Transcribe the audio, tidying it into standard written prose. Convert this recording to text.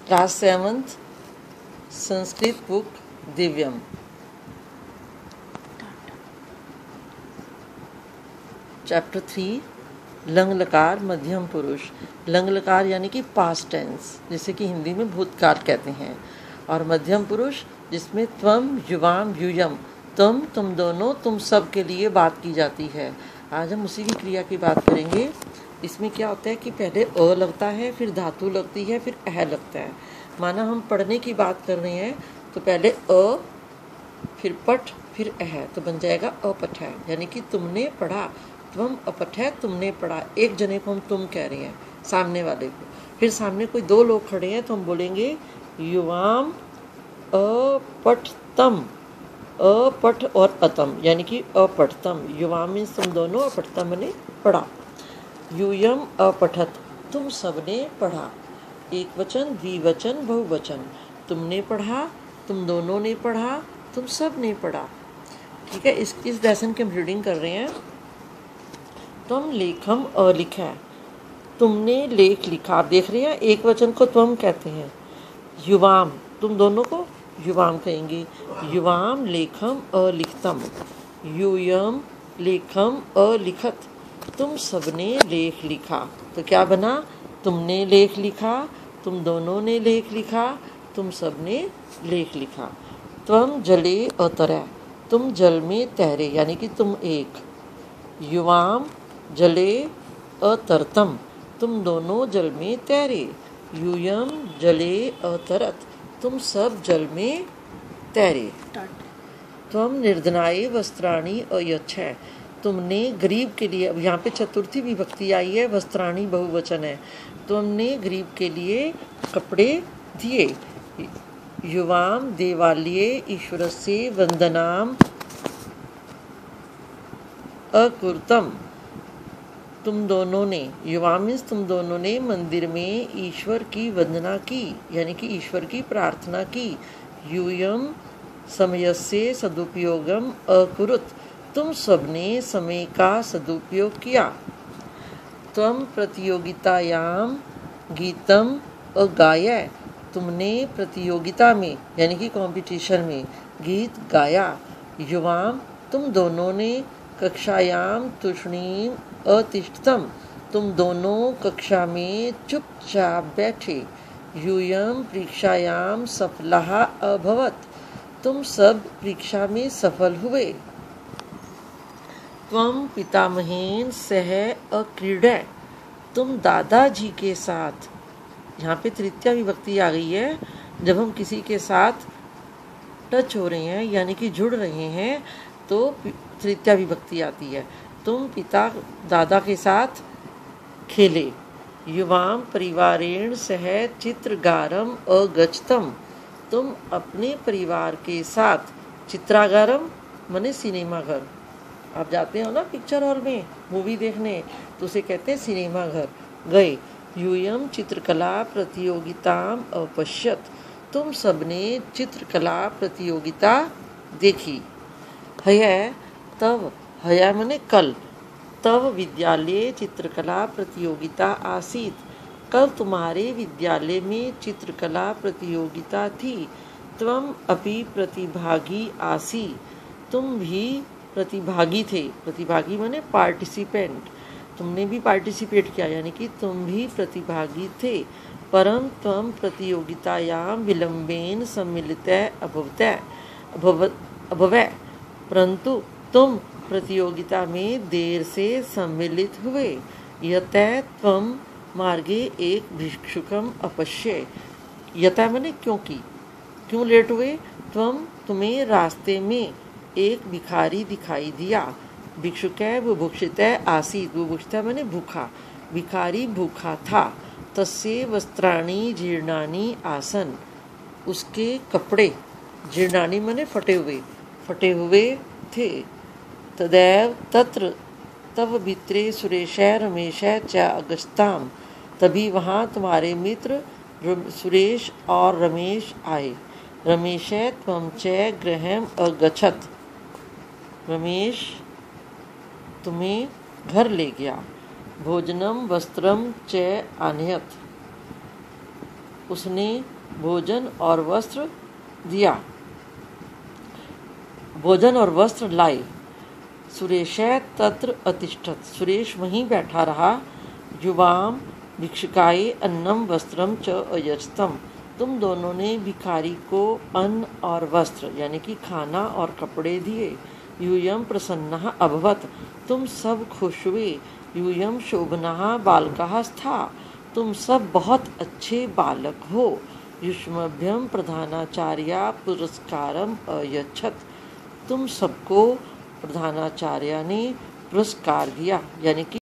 Class 7th Sanskrit book Divyam. Chapter 3 लंग लकार मध्यम पुरुष। लंग लकार यानी कि पास्ट टेंस, जिसे कि हिंदी में भूतकाल कहते हैं, और मध्यम पुरुष जिसमें त्वम युवाम यूयम तुम दोनों तुम सब के लिए बात की जाती है। आज हम उसी की क्रिया की बात करेंगे। इसमें क्या होता है कि पहले अ लगता है, फिर धातु लगती है, फिर अह लगता है। माना हम पढ़ने की बात कर रहे हैं तो पहले अ, फिर पठ, फिर अह, तो बन जाएगा अपठ है, यानी कि तुमने पढ़ा। त्वम अपठ है, तुमने पढ़ा। एक जने को हम तुम कह रहे हैं, सामने वाले को। फिर सामने कोई दो लोग खड़े हैं तो हम बोलेंगे युवाम अपठतम। अपठ और अतम यानी कि अपठतम। युवाम मीन्स तुम दोनों, अपठतम ने पढ़ा। यूयम अपठत, तुम सबने पढ़ा। एक वचन, द्विवचन, बहुवचन। तुमने पढ़ा, तुम दोनों ने पढ़ा, तुम सब ने पढ़ा। ठीक है, इस लेसन की हम रीडिंग कर रहे हैं। तुम लेखम अलिखा, तुमने लेख लिखा। आप देख रहे हैं, एक वचन को तुम कहते हैं। युवाम, तुम दोनों को युवाम कहेंगे। युवाम लेखम अलिखतम। यूयम लेखम अलिखत, तुम सबने लेख लिखा। तो क्या बना? तुमने लेख लिखा, तुम दोनों ने लेख लिखा, तुम सबने लेख लिखा। त्वम जले अतरै, तुम जल में तैरे, यानी कि तुम एक। युवाम जले अतरतम, तुम दोनों जल में तैरे। यूयम जले अतरत, तुम सब जल में तैरे। त्वम निर्धनाय वस्त्राणि अयच्छै, तुमने गरीब के लिए, अब यहाँ पे चतुर्थी विभक्ति आई है, वस्त्राणि बहुवचन है। तुमने गरीब के लिए कपड़े दिए। युवाम देवालये ईश्वरस्य वंदनाम अकुर्तम, तुम दोनों ने, युवाम मीन्स तुम दोनों ने मंदिर में ईश्वर की वंदना की, यानी कि ईश्वर की प्रार्थना की। यूयम समयस्य सदुपयोगम अकुरुत, तुम सबने समय का सदुपयोग किया। त्वम प्रतियोगितायाम गीतम अगाया, तुमने प्रतियोगिता में यानी कि कंपटीशन में गीत गाया। युवाम, तुम दोनों ने कक्षायाम तूष्णीम अतिष्ठतम, तुम दोनों कक्षा में चुपचाप बैठे। यूयम परीक्षायाम सफलः अभवत, तुम सब परीक्षा में सफल हुए। त्वम पितामहेन सह अक्रीडा, तुम दादाजी के साथ। यहाँ पे तृतीया विभक्ति आ गई है। जब हम किसी के साथ टच हो रहे हैं यानी कि जुड़ रहे हैं तो तृतीया विभक्ति आती है। तुम पिता दादा के साथ खेले। युवाम परिवारेण सह चित्रगारम अगच्छतम, तुम अपने परिवार के साथ चित्रागारम माने सिनेमा घर, आप जाते हो ना पिक्चर हॉल में मूवी देखने, तो उसे कहते हैं सिनेमा घर, गए। यूयम चित्रकला प्रतियोगिताम अपश्यत, तुम सबने चित्रकला प्रतियोगिता देखी। हय तव, हया माने कल, तव विद्यालय चित्रकला प्रतियोगिता आसीत, कल तुम्हारे विद्यालय में चित्रकला प्रतियोगिता थी। त्वम अपि प्रतिभागी आसी, तुम भी प्रतिभागी थे। प्रतिभागी माने पार्टिसिपेंट, तुमने भी पार्टिसिपेट किया, यानी कि तुम भी प्रतिभागी थे। परम त्वम प्रतियोगितायाम विलंबेन सम्मिलितः अभवै, परंतु तुम प्रतियोगिता में देर से सम्मिलित हुए। यतः त्वम मार्गे एक भिक्षुकम अपश्य, यतः माने क्योंकि, क्यों लेट हुए। त्वम, तुम्हें रास्ते में एक भिखारी दिखाई दिया। भिक्षुकै बुभुक्षितः आसीत्, बुभुक्षितः माने भूखा, भिखारी भूखा था। तस्य वस्त्राणि जीर्णानि आसन, उसके कपड़े, जीर्णानि माने फटे हुए थे। तदैव तत्र तव मित्रे सुरेशः रमेशः च अगस्ताम, तभी वहाँ तुम्हारे मित्र सुरेश और रमेश आए। रमेशः त्वं च गृहम् अगच्छत, रमेश तुम्हें घर ले गया। भोजनम वस्त्रम च आनयत, उसने भोजन और वस्त्र दिया, भोजन और वस्त्र लाए। सुरेशै तत्र अतिष्ठत, सुरेश वहीं बैठा रहा। युवाम भिक्षुकाय अन्नम वस्त्रम च अयच्छतम, तुम दोनों ने भिखारी को अन्न और वस्त्र यानी कि खाना और कपड़े दिए। यूयम प्रसन्नः अभवत, तुम सब खुश हुए। यूयम शोभनः बालकः स्था, तुम सब बहुत अच्छे बालक हो। युष्मभ्यम प्रधानाचार्या पुरस्कारम अयच्छत, तुम सबको प्रधानाचार्य ने पुरस्कार दिया यानी कि